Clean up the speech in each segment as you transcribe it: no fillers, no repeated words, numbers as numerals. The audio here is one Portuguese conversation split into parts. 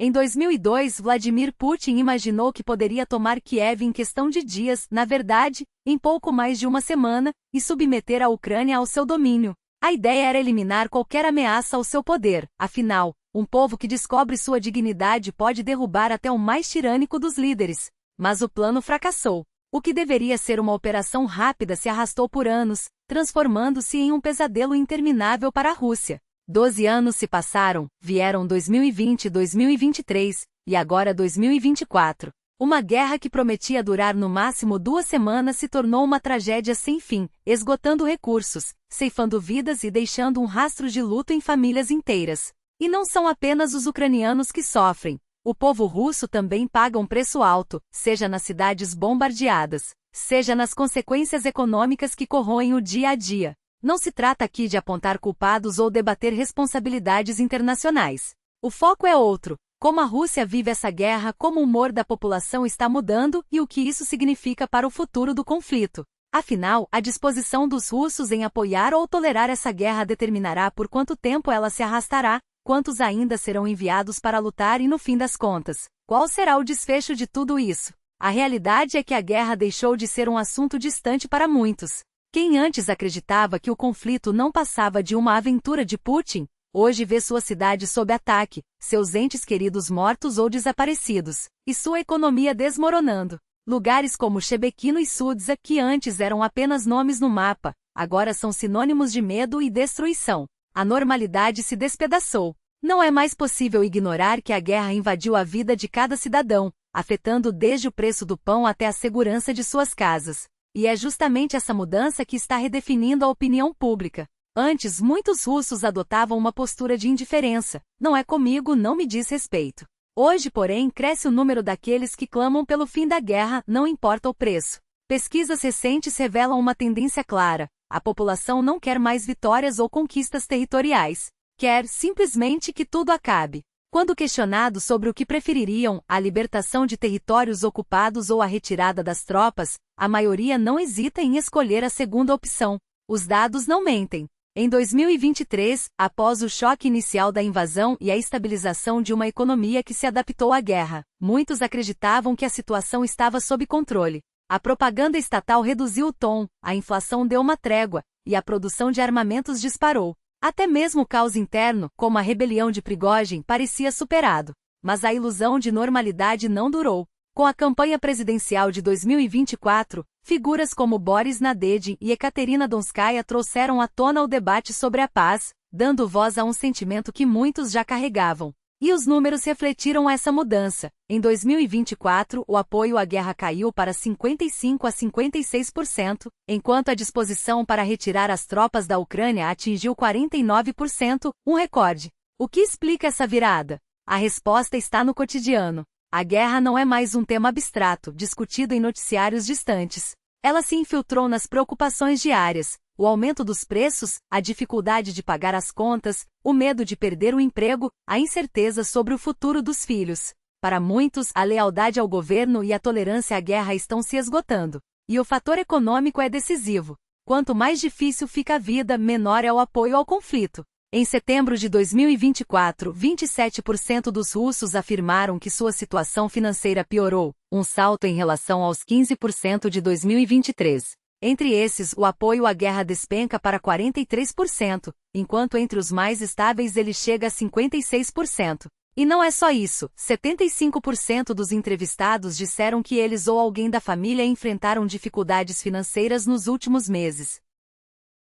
Em 2002, Vladimir Putin imaginou que poderia tomar Kiev em questão de dias, na verdade, em pouco mais de uma semana, e submeter a Ucrânia ao seu domínio. A ideia era eliminar qualquer ameaça ao seu poder, afinal, um povo que descobre sua dignidade pode derrubar até o mais tirânico dos líderes. Mas o plano fracassou. O que deveria ser uma operação rápida se arrastou por anos, transformando-se em um pesadelo interminável para a Rússia. 12 anos se passaram, vieram 2020 e 2023, e agora 2024. Uma guerra que prometia durar no máximo 2 semanas se tornou uma tragédia sem fim, esgotando recursos, ceifando vidas e deixando um rastro de luto em famílias inteiras. E não são apenas os ucranianos que sofrem. O povo russo também paga um preço alto, seja nas cidades bombardeadas, seja nas consequências econômicas que corroem o dia a dia. Não se trata aqui de apontar culpados ou debater responsabilidades internacionais. O foco é outro: como a Rússia vive essa guerra, como o humor da população está mudando e o que isso significa para o futuro do conflito. Afinal, a disposição dos russos em apoiar ou tolerar essa guerra determinará por quanto tempo ela se arrastará, quantos ainda serão enviados para lutar e, no fim das contas, qual será o desfecho de tudo isso? A realidade é que a guerra deixou de ser um assunto distante para muitos. Quem antes acreditava que o conflito não passava de uma aventura de Putin, hoje vê sua cidade sob ataque, seus entes queridos mortos ou desaparecidos, e sua economia desmoronando. Lugares como Shebekino e Sudza, que antes eram apenas nomes no mapa, agora são sinônimos de medo e destruição. A normalidade se despedaçou. Não é mais possível ignorar que a guerra invadiu a vida de cada cidadão, afetando desde o preço do pão até a segurança de suas casas. E é justamente essa mudança que está redefinindo a opinião pública. Antes, muitos russos adotavam uma postura de indiferença. Não é comigo, não me diz respeito. Hoje, porém, cresce o número daqueles que clamam pelo fim da guerra, não importa o preço. Pesquisas recentes revelam uma tendência clara: a população não quer mais vitórias ou conquistas territoriais. Quer, simplesmente, que tudo acabe. Quando questionados sobre o que prefeririam, a libertação de territórios ocupados ou a retirada das tropas, a maioria não hesita em escolher a segunda opção. Os dados não mentem. Em 2023, após o choque inicial da invasão e a estabilização de uma economia que se adaptou à guerra, muitos acreditavam que a situação estava sob controle. A propaganda estatal reduziu o tom, a inflação deu uma trégua, e a produção de armamentos disparou. Até mesmo o caos interno, como a rebelião de Prigozhin, parecia superado. Mas a ilusão de normalidade não durou. Com a campanha presidencial de 2024, figuras como Boris Nadezhdin e Ekaterina Donskaya trouxeram à tona o debate sobre a paz, dando voz a um sentimento que muitos já carregavam. E os números refletiram essa mudança. Em 2024, o apoio à guerra caiu para 55% a 56%, enquanto a disposição para retirar as tropas da Ucrânia atingiu 49%, um recorde. O que explica essa virada? A resposta está no cotidiano. A guerra não é mais um tema abstrato, discutido em noticiários distantes. Ela se infiltrou nas preocupações diárias. O aumento dos preços, a dificuldade de pagar as contas, o medo de perder o emprego, a incerteza sobre o futuro dos filhos. Para muitos, a lealdade ao governo e a tolerância à guerra estão se esgotando. E o fator econômico é decisivo. Quanto mais difícil fica a vida, menor é o apoio ao conflito. Em setembro de 2024, 27% dos russos afirmaram que sua situação financeira piorou, um salto em relação aos 15% de 2023. Entre esses, o apoio à guerra despenca para 43%, enquanto entre os mais estáveis ele chega a 56%. E não é só isso, 75% dos entrevistados disseram que eles ou alguém da família enfrentaram dificuldades financeiras nos últimos meses.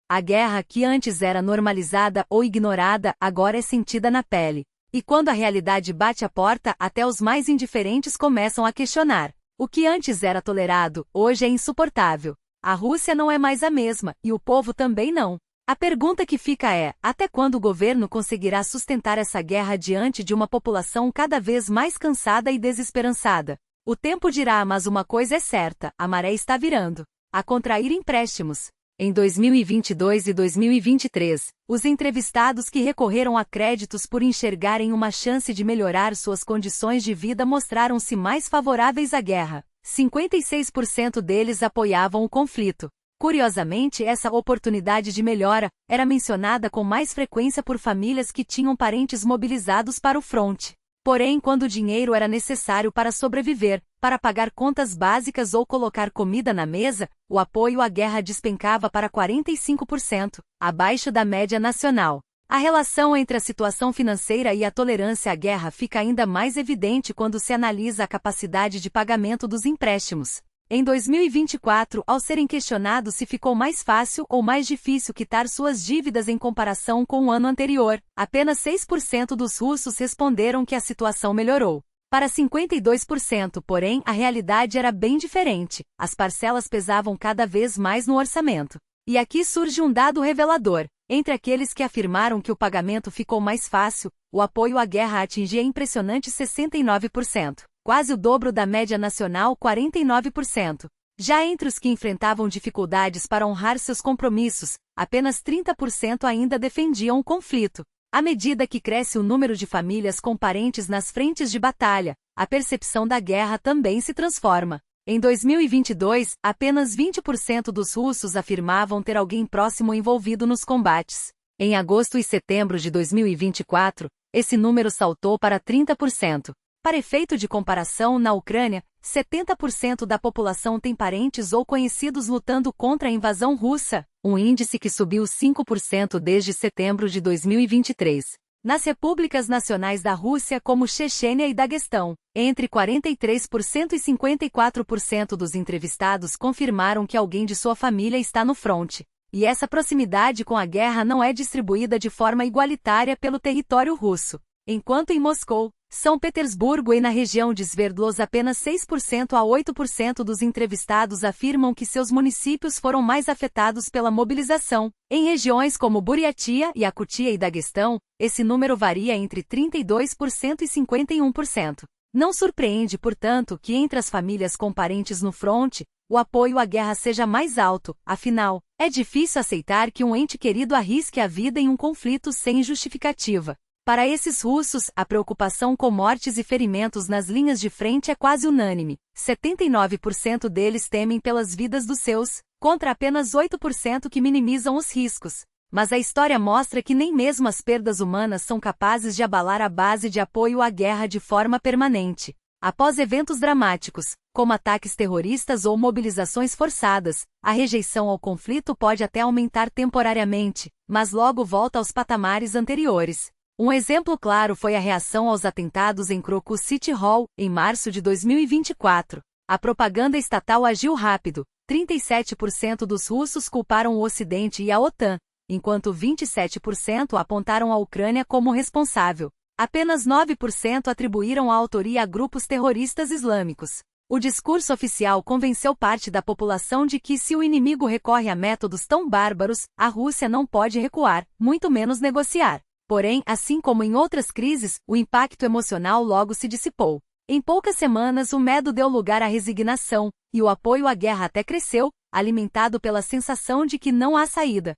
A guerra, que antes era normalizada ou ignorada, agora é sentida na pele. E quando a realidade bate à porta, até os mais indiferentes começam a questionar. O que antes era tolerado, hoje é insuportável. A Rússia não é mais a mesma, e o povo também não. A pergunta que fica é: até quando o governo conseguirá sustentar essa guerra diante de uma população cada vez mais cansada e desesperançada? O tempo dirá, mas uma coisa é certa: a maré está virando. A contrair empréstimos. Em 2022 e 2023, os entrevistados que recorreram a créditos por enxergarem uma chance de melhorar suas condições de vida mostraram-se mais favoráveis à guerra. 56% deles apoiavam o conflito. Curiosamente, essa oportunidade de melhora era mencionada com mais frequência por famílias que tinham parentes mobilizados para o fronte. Porém, quando o dinheiro era necessário para sobreviver, para pagar contas básicas ou colocar comida na mesa, o apoio à guerra despencava para 45%, abaixo da média nacional. A relação entre a situação financeira e a tolerância à guerra fica ainda mais evidente quando se analisa a capacidade de pagamento dos empréstimos. Em 2024, ao serem questionados se ficou mais fácil ou mais difícil quitar suas dívidas em comparação com o ano anterior, apenas 6% dos russos responderam que a situação melhorou. Para 52%, porém, a realidade era bem diferente. As parcelas pesavam cada vez mais no orçamento. E aqui surge um dado revelador. Entre aqueles que afirmaram que o pagamento ficou mais fácil, o apoio à guerra atingia impressionante 69%, quase o dobro da média nacional, 49%. Já entre os que enfrentavam dificuldades para honrar seus compromissos, apenas 30% ainda defendiam o conflito. À medida que cresce o número de famílias com parentes nas frentes de batalha, a percepção da guerra também se transforma. Em 2022, apenas 20% dos russos afirmavam ter alguém próximo envolvido nos combates. Em agosto e setembro de 2024, esse número saltou para 30%. Para efeito de comparação, na Ucrânia, 70% da população tem parentes ou conhecidos lutando contra a invasão russa, um índice que subiu 5% desde setembro de 2023. Nas repúblicas nacionais da Rússia como Chechênia e Daguestão, entre 43% e 54% dos entrevistados confirmaram que alguém de sua família está no fronte. E essa proximidade com a guerra não é distribuída de forma igualitária pelo território russo. Enquanto em Moscou, São Petersburgo e na região de Sverdlovsk apenas 6% a 8% dos entrevistados afirmam que seus municípios foram mais afetados pela mobilização. Em regiões como Buriatia, Yakutia e Daguestão, esse número varia entre 32% e 51%. Não surpreende, portanto, que entre as famílias com parentes no fronte, o apoio à guerra seja mais alto, afinal, é difícil aceitar que um ente querido arrisque a vida em um conflito sem justificativa. Para esses russos, a preocupação com mortes e ferimentos nas linhas de frente é quase unânime. 79% deles temem pelas vidas dos seus, contra apenas 8% que minimizam os riscos. Mas a história mostra que nem mesmo as perdas humanas são capazes de abalar a base de apoio à guerra de forma permanente. Após eventos dramáticos, como ataques terroristas ou mobilizações forçadas, a rejeição ao conflito pode até aumentar temporariamente, mas logo volta aos patamares anteriores. Um exemplo claro foi a reação aos atentados em Crocus City Hall, em março de 2024. A propaganda estatal agiu rápido. 37% dos russos culparam o Ocidente e a OTAN, enquanto 27% apontaram a Ucrânia como responsável. Apenas 9% atribuíram a autoria a grupos terroristas islâmicos. O discurso oficial convenceu parte da população de que se o inimigo recorre a métodos tão bárbaros, a Rússia não pode recuar, muito menos negociar. Porém, assim como em outras crises, o impacto emocional logo se dissipou. Em poucas semanas o medo deu lugar à resignação, e o apoio à guerra até cresceu, alimentado pela sensação de que não há saída.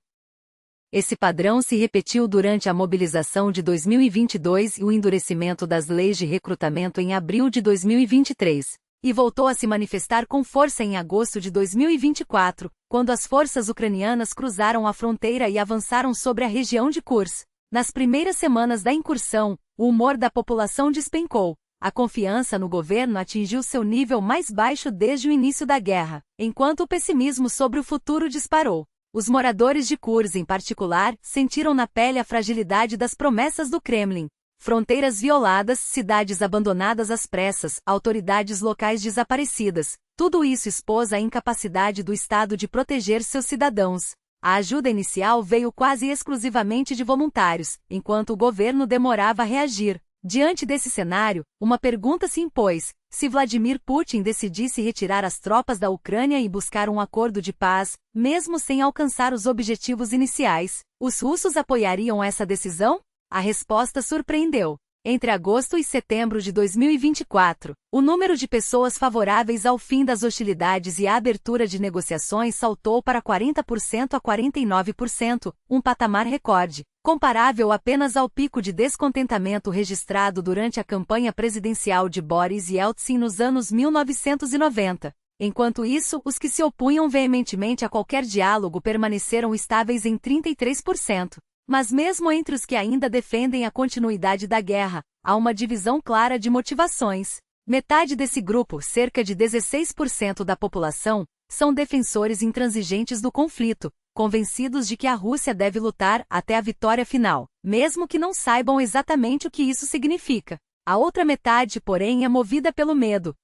Esse padrão se repetiu durante a mobilização de 2022 e o endurecimento das leis de recrutamento em abril de 2023. E voltou a se manifestar com força em agosto de 2024, quando as forças ucranianas cruzaram a fronteira e avançaram sobre a região de Kursk. Nas primeiras semanas da incursão, o humor da população despencou. A confiança no governo atingiu seu nível mais baixo desde o início da guerra, enquanto o pessimismo sobre o futuro disparou. Os moradores de Kursk, em particular, sentiram na pele a fragilidade das promessas do Kremlin. Fronteiras violadas, cidades abandonadas às pressas, autoridades locais desaparecidas. Tudo isso expôs a incapacidade do Estado de proteger seus cidadãos. A ajuda inicial veio quase exclusivamente de voluntários, enquanto o governo demorava a reagir. Diante desse cenário, uma pergunta se impôs: se Vladimir Putin decidisse retirar as tropas da Ucrânia e buscar um acordo de paz, mesmo sem alcançar os objetivos iniciais, os russos apoiariam essa decisão? A resposta surpreendeu. Entre agosto e setembro de 2024, o número de pessoas favoráveis ao fim das hostilidades e à abertura de negociações saltou para 40% a 49%, um patamar recorde, comparável apenas ao pico de descontentamento registrado durante a campanha presidencial de Boris Yeltsin nos anos 1990. Enquanto isso, os que se opunham veementemente a qualquer diálogo permaneceram estáveis em 33%. Mas mesmo entre os que ainda defendem a continuidade da guerra, há uma divisão clara de motivações. Metade desse grupo, cerca de 16% da população, são defensores intransigentes do conflito, convencidos de que a Rússia deve lutar até a vitória final, mesmo que não saibam exatamente o que isso significa. A outra metade, porém, é movida pelo medo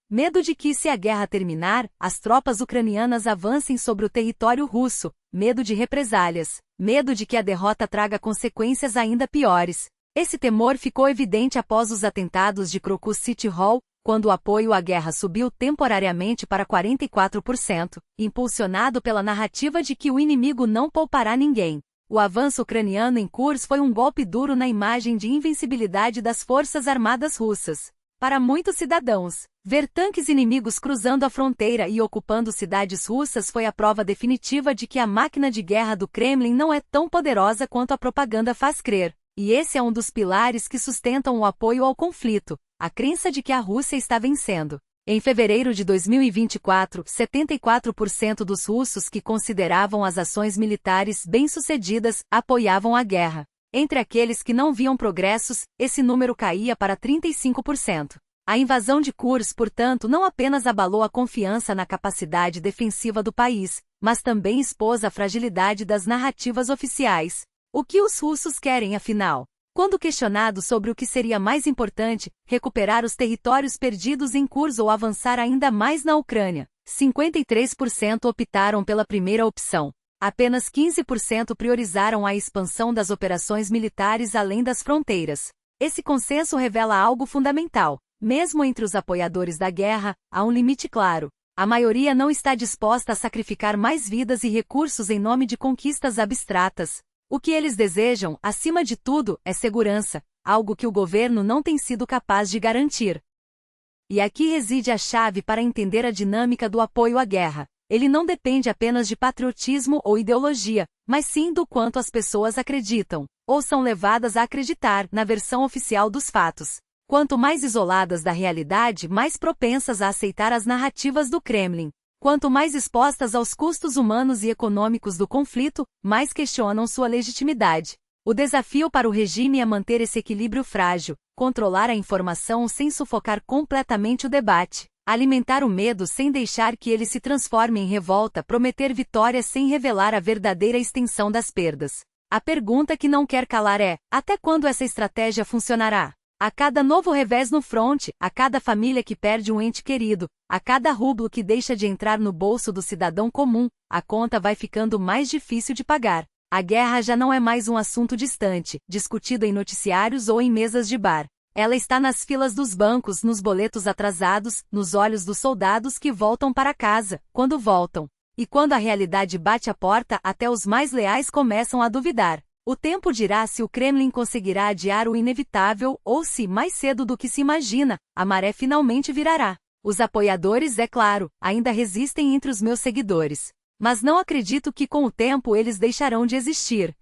de que, se a guerra terminar, as tropas ucranianas avancem sobre o território russo, medo de represálias, medo de que a derrota traga consequências ainda piores. Esse temor ficou evidente após os atentados de Crocus City Hall, quando o apoio à guerra subiu temporariamente para 44%, impulsionado pela narrativa de que o inimigo não poupará ninguém. O avanço ucraniano em Kursk foi um golpe duro na imagem de invencibilidade das forças armadas russas. Para muitos cidadãos, ver tanques inimigos cruzando a fronteira e ocupando cidades russas foi a prova definitiva de que a máquina de guerra do Kremlin não é tão poderosa quanto a propaganda faz crer. E esse é um dos pilares que sustentam o apoio ao conflito, a crença de que a Rússia está vencendo. Em fevereiro de 2024, 74% dos russos que consideravam as ações militares bem-sucedidas apoiavam a guerra. Entre aqueles que não viam progressos, esse número caía para 35%. A invasão de Kursk, portanto, não apenas abalou a confiança na capacidade defensiva do país, mas também expôs a fragilidade das narrativas oficiais. O que os russos querem, afinal? Quando questionados sobre o que seria mais importante, recuperar os territórios perdidos em Kursk ou avançar ainda mais na Ucrânia, 53% optaram pela primeira opção. Apenas 15% priorizaram a expansão das operações militares além das fronteiras. Esse consenso revela algo fundamental. Mesmo entre os apoiadores da guerra, há um limite claro. A maioria não está disposta a sacrificar mais vidas e recursos em nome de conquistas abstratas. O que eles desejam, acima de tudo, é segurança, algo que o governo não tem sido capaz de garantir. E aqui reside a chave para entender a dinâmica do apoio à guerra. Ele não depende apenas de patriotismo ou ideologia, mas sim do quanto as pessoas acreditam, ou são levadas a acreditar, na versão oficial dos fatos. Quanto mais isoladas da realidade, mais propensas a aceitar as narrativas do Kremlin. Quanto mais expostas aos custos humanos e econômicos do conflito, mais questionam sua legitimidade. O desafio para o regime é manter esse equilíbrio frágil, controlar a informação sem sufocar completamente o debate, alimentar o medo sem deixar que ele se transforme em revolta, prometer vitória sem revelar a verdadeira extensão das perdas. A pergunta que não quer calar é: até quando essa estratégia funcionará? A cada novo revés no fronte, a cada família que perde um ente querido, a cada rublo que deixa de entrar no bolso do cidadão comum, a conta vai ficando mais difícil de pagar. A guerra já não é mais um assunto distante, discutido em noticiários ou em mesas de bar. Ela está nas filas dos bancos, nos boletos atrasados, nos olhos dos soldados que voltam para casa, quando voltam. E quando a realidade bate a porta, até os mais leais começam a duvidar. O tempo dirá se o Kremlin conseguirá adiar o inevitável ou se, mais cedo do que se imagina, a maré finalmente virará. Os apoiadores, é claro, ainda resistem entre os meus seguidores. Mas não acredito que com o tempo eles deixarão de existir.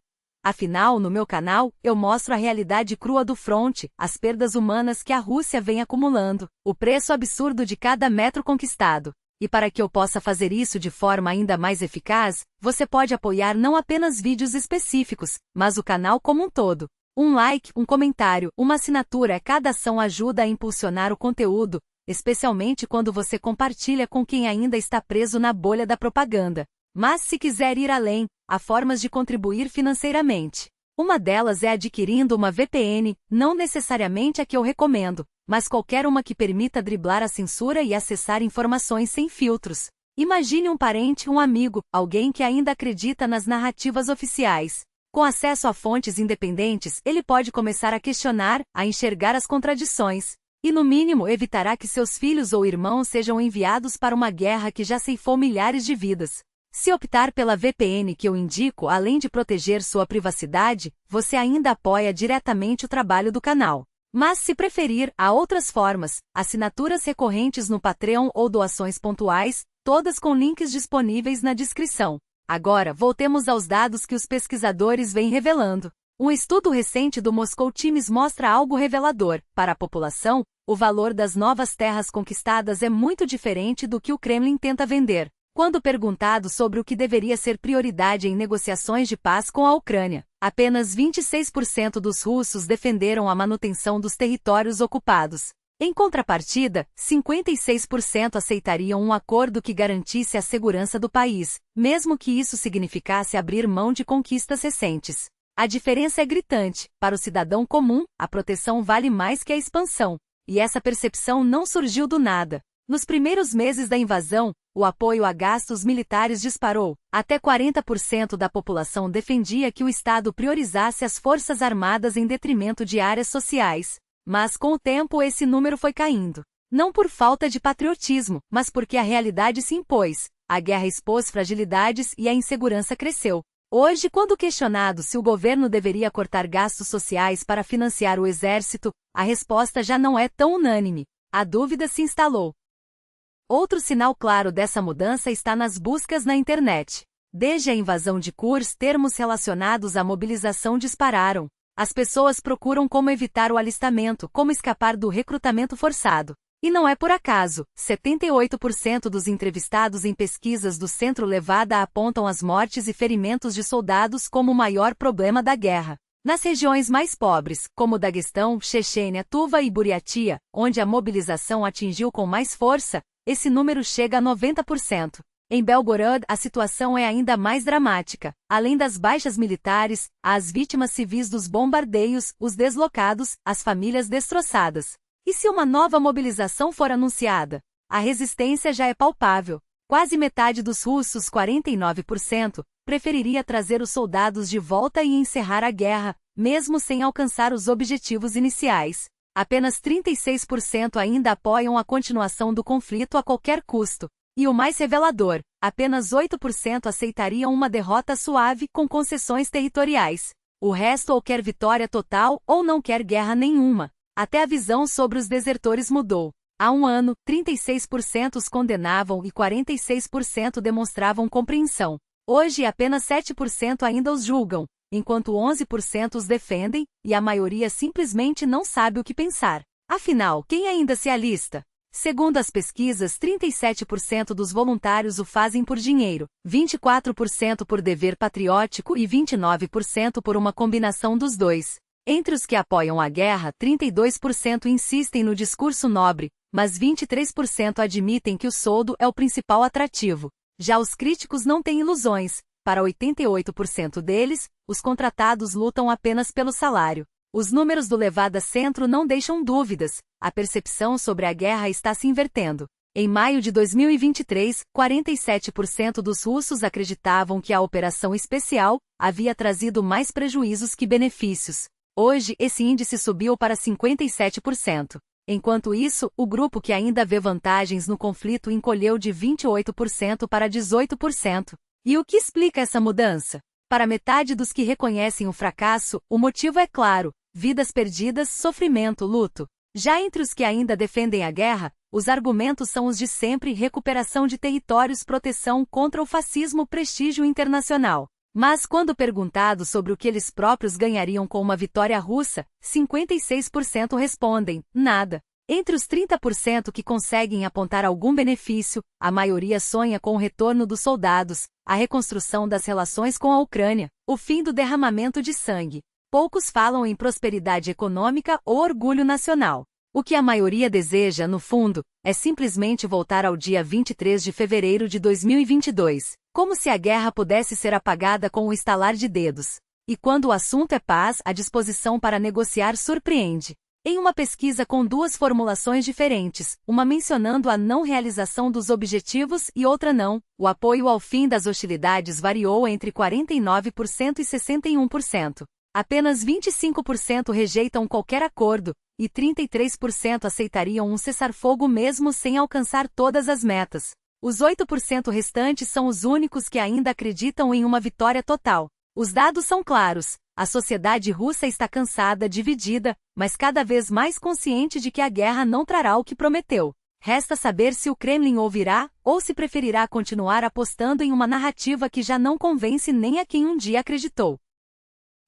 Afinal, no meu canal, eu mostro a realidade crua do fronte, as perdas humanas que a Rússia vem acumulando, o preço absurdo de cada metro conquistado. E para que eu possa fazer isso de forma ainda mais eficaz, você pode apoiar não apenas vídeos específicos, mas o canal como um todo. Um like, um comentário, uma assinatura, cada ação ajuda a impulsionar o conteúdo, especialmente quando você compartilha com quem ainda está preso na bolha da propaganda. Mas se quiser ir além, há formas de contribuir financeiramente. Uma delas é adquirindo uma VPN, não necessariamente a que eu recomendo, mas qualquer uma que permita driblar a censura e acessar informações sem filtros. Imagine um parente, um amigo, alguém que ainda acredita nas narrativas oficiais. Com acesso a fontes independentes, ele pode começar a questionar, a enxergar as contradições. E no mínimo evitará que seus filhos ou irmãos sejam enviados para uma guerra que já ceifou milhares de vidas. Se optar pela VPN que eu indico, além de proteger sua privacidade, você ainda apoia diretamente o trabalho do canal. Mas se preferir, há outras formas, assinaturas recorrentes no Patreon ou doações pontuais, todas com links disponíveis na descrição. Agora, voltemos aos dados que os pesquisadores vêm revelando. Um estudo recente do Moscow Times mostra algo revelador. Para a população, o valor das novas terras conquistadas é muito diferente do que o Kremlin tenta vender. Quando perguntado sobre o que deveria ser prioridade em negociações de paz com a Ucrânia, apenas 26% dos russos defenderam a manutenção dos territórios ocupados. Em contrapartida, 56% aceitariam um acordo que garantisse a segurança do país, mesmo que isso significasse abrir mão de conquistas recentes. A diferença é gritante. Para o cidadão comum, a proteção vale mais que a expansão. E essa percepção não surgiu do nada. Nos primeiros meses da invasão, o apoio a gastos militares disparou. Até 40% da população defendia que o Estado priorizasse as forças armadas em detrimento de áreas sociais. Mas com o tempo esse número foi caindo. Não por falta de patriotismo, mas porque a realidade se impôs. A guerra expôs fragilidades e a insegurança cresceu. Hoje, quando questionado se o governo deveria cortar gastos sociais para financiar o exército, a resposta já não é tão unânime. A dúvida se instalou. Outro sinal claro dessa mudança está nas buscas na internet. Desde a invasão de Kurs, termos relacionados à mobilização dispararam. As pessoas procuram como evitar o alistamento, como escapar do recrutamento forçado. E não é por acaso, 78% dos entrevistados em pesquisas do Centro Levada apontam as mortes e ferimentos de soldados como o maior problema da guerra. Nas regiões mais pobres, como Daguestão, Chechênia, Tuva e Buriatia, onde a mobilização atingiu com mais força, esse número chega a 90%. Em Belgorod, a situação é ainda mais dramática. Além das baixas militares, há as vítimas civis dos bombardeios, os deslocados, as famílias destroçadas. E se uma nova mobilização for anunciada? A resistência já é palpável. Quase metade dos russos, 49%, preferiria trazer os soldados de volta e encerrar a guerra, mesmo sem alcançar os objetivos iniciais. Apenas 36% ainda apoiam a continuação do conflito a qualquer custo. E o mais revelador, apenas 8% aceitariam uma derrota suave com concessões territoriais. O resto ou quer vitória total ou não quer guerra nenhuma. Até a visão sobre os desertores mudou. Há um ano, 36% os condenavam e 46% demonstravam compreensão. Hoje, apenas 7% ainda os julgam, enquanto 11% os defendem, e a maioria simplesmente não sabe o que pensar. Afinal, quem ainda se alista? Segundo as pesquisas, 37% dos voluntários o fazem por dinheiro, 24% por dever patriótico e 29% por uma combinação dos dois. Entre os que apoiam a guerra, 32% insistem no discurso nobre, mas 23% admitem que o soldo é o principal atrativo. Já os críticos não têm ilusões. Para 88% deles, os contratados lutam apenas pelo salário. Os números do Levada Centro não deixam dúvidas. A percepção sobre a guerra está se invertendo. Em maio de 2023, 47% dos russos acreditavam que a operação especial havia trazido mais prejuízos que benefícios. Hoje, esse índice subiu para 57%. Enquanto isso, o grupo que ainda vê vantagens no conflito encolheu de 28% para 18%. E o que explica essa mudança? Para metade dos que reconhecem o fracasso, o motivo é claro: vidas perdidas, sofrimento, luto. Já entre os que ainda defendem a guerra, os argumentos são os de sempre: recuperação de territórios, proteção contra o fascismo, prestígio internacional. Mas quando perguntados sobre o que eles próprios ganhariam com uma vitória russa, 56% respondem: nada. Entre os 30% que conseguem apontar algum benefício, a maioria sonha com o retorno dos soldados, a reconstrução das relações com a Ucrânia, o fim do derramamento de sangue. Poucos falam em prosperidade econômica ou orgulho nacional. O que a maioria deseja, no fundo, é simplesmente voltar ao dia 23 de fevereiro de 2022, como se a guerra pudesse ser apagada com o estalar de dedos. E quando o assunto é paz, a disposição para negociar surpreende. Em uma pesquisa com duas formulações diferentes, uma mencionando a não realização dos objetivos e outra não, o apoio ao fim das hostilidades variou entre 49% e 61%. Apenas 25% rejeitam qualquer acordo, e 33% aceitariam um cessar-fogo mesmo sem alcançar todas as metas. Os 8% restantes são os únicos que ainda acreditam em uma vitória total. Os dados são claros. A sociedade russa está cansada, dividida, mas cada vez mais consciente de que a guerra não trará o que prometeu. Resta saber se o Kremlin ouvirá, ou se preferirá continuar apostando em uma narrativa que já não convence nem a quem um dia acreditou.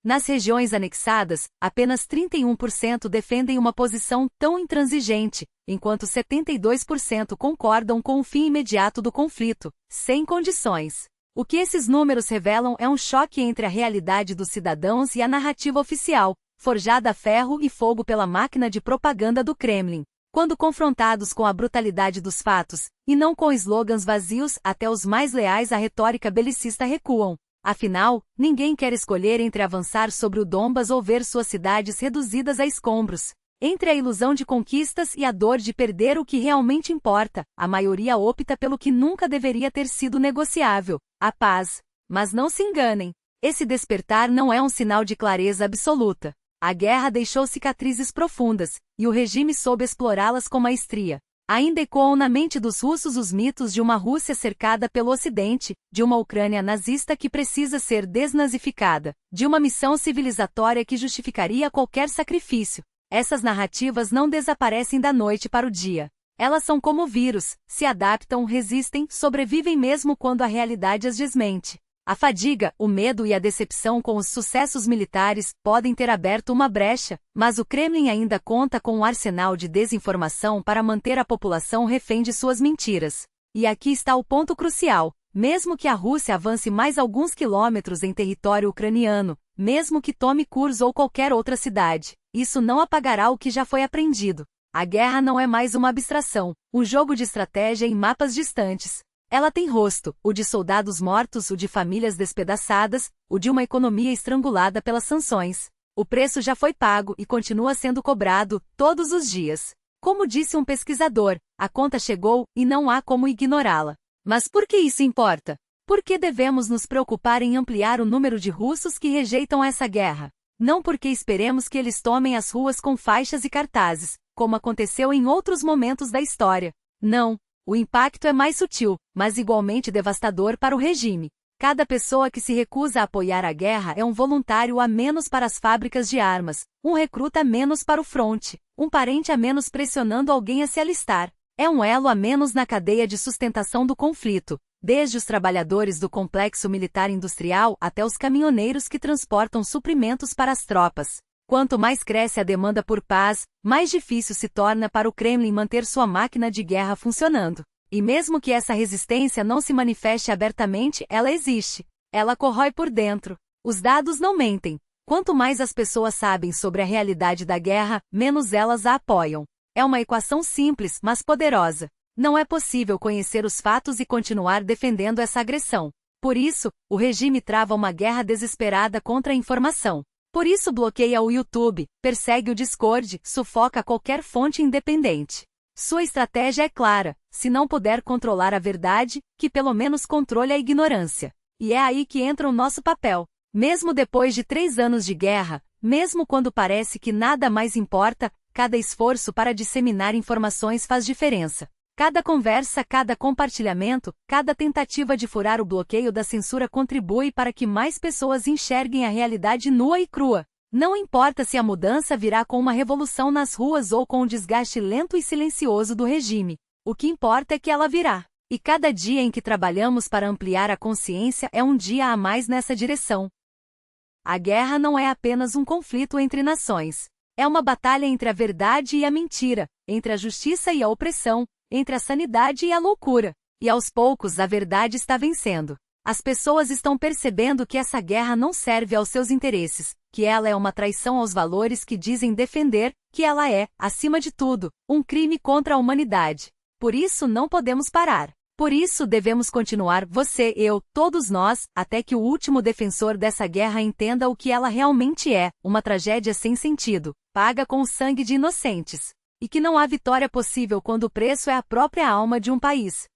Nas regiões anexadas, apenas 31% defendem uma posição tão intransigente, enquanto 72% concordam com o fim imediato do conflito, sem condições. O que esses números revelam é um choque entre a realidade dos cidadãos e a narrativa oficial, forjada a ferro e fogo pela máquina de propaganda do Kremlin. Quando confrontados com a brutalidade dos fatos, e não com slogans vazios, até os mais leais à retórica belicista recuam. Afinal, ninguém quer escolher entre avançar sobre o Donbas ou ver suas cidades reduzidas a escombros. Entre a ilusão de conquistas e a dor de perder o que realmente importa, a maioria opta pelo que nunca deveria ter sido negociável: a paz. Mas não se enganem. Esse despertar não é um sinal de clareza absoluta. A guerra deixou cicatrizes profundas, e o regime soube explorá-las com maestria. Ainda ecoam na mente dos russos os mitos de uma Rússia cercada pelo Ocidente, de uma Ucrânia nazista que precisa ser desnazificada, de uma missão civilizatória que justificaria qualquer sacrifício. Essas narrativas não desaparecem da noite para o dia. Elas são como vírus, se adaptam, resistem, sobrevivem mesmo quando a realidade as desmente. A fadiga, o medo e a decepção com os sucessos militares podem ter aberto uma brecha, mas o Kremlin ainda conta com um arsenal de desinformação para manter a população refém de suas mentiras. E aqui está o ponto crucial: mesmo que a Rússia avance mais alguns quilômetros em território ucraniano, mesmo que tome Kurs ou qualquer outra cidade, isso não apagará o que já foi aprendido. A guerra não é mais uma abstração, um jogo de estratégia em mapas distantes. Ela tem rosto, o de soldados mortos, o de famílias despedaçadas, o de uma economia estrangulada pelas sanções. O preço já foi pago e continua sendo cobrado, todos os dias. Como disse um pesquisador, a conta chegou e não há como ignorá-la. Mas por que isso importa? Por que devemos nos preocupar em ampliar o número de russos que rejeitam essa guerra? Não porque esperemos que eles tomem as ruas com faixas e cartazes, como aconteceu em outros momentos da história. Não. O impacto é mais sutil, mas igualmente devastador para o regime. Cada pessoa que se recusa a apoiar a guerra é um voluntário a menos para as fábricas de armas, um recruta a menos para o fronte, um parente a menos pressionando alguém a se alistar. É um elo a menos na cadeia de sustentação do conflito, desde os trabalhadores do complexo militar industrial até os caminhoneiros que transportam suprimentos para as tropas. Quanto mais cresce a demanda por paz, mais difícil se torna para o Kremlin manter sua máquina de guerra funcionando. E mesmo que essa resistência não se manifeste abertamente, ela existe. Ela corrói por dentro. Os dados não mentem. Quanto mais as pessoas sabem sobre a realidade da guerra, menos elas a apoiam. É uma equação simples, mas poderosa. Não é possível conhecer os fatos e continuar defendendo essa agressão. Por isso, o regime trava uma guerra desesperada contra a informação. Por isso bloqueia o YouTube, persegue o Discord, sufoca qualquer fonte independente. Sua estratégia é clara: se não puder controlar a verdade, que pelo menos controle a ignorância. E é aí que entra o nosso papel. Mesmo depois de 3 anos de guerra, mesmo quando parece que nada mais importa, cada esforço para disseminar informações faz diferença. Cada conversa, cada compartilhamento, cada tentativa de furar o bloqueio da censura contribui para que mais pessoas enxerguem a realidade nua e crua. Não importa se a mudança virá com uma revolução nas ruas ou com um desgaste lento e silencioso do regime. O que importa é que ela virá. E cada dia em que trabalhamos para ampliar a consciência é um dia a mais nessa direção. A guerra não é apenas um conflito entre nações. É uma batalha entre a verdade e a mentira, entre a justiça e a opressão, entre a sanidade e a loucura. E aos poucos a verdade está vencendo. As pessoas estão percebendo que essa guerra não serve aos seus interesses, que ela é uma traição aos valores que dizem defender, que ela é, acima de tudo, um crime contra a humanidade. Por isso não podemos parar. Por isso devemos continuar, você, eu, todos nós, até que o último defensor dessa guerra entenda o que ela realmente é, uma tragédia sem sentido, paga com o sangue de inocentes. E que não há vitória possível quando o preço é a própria alma de um país.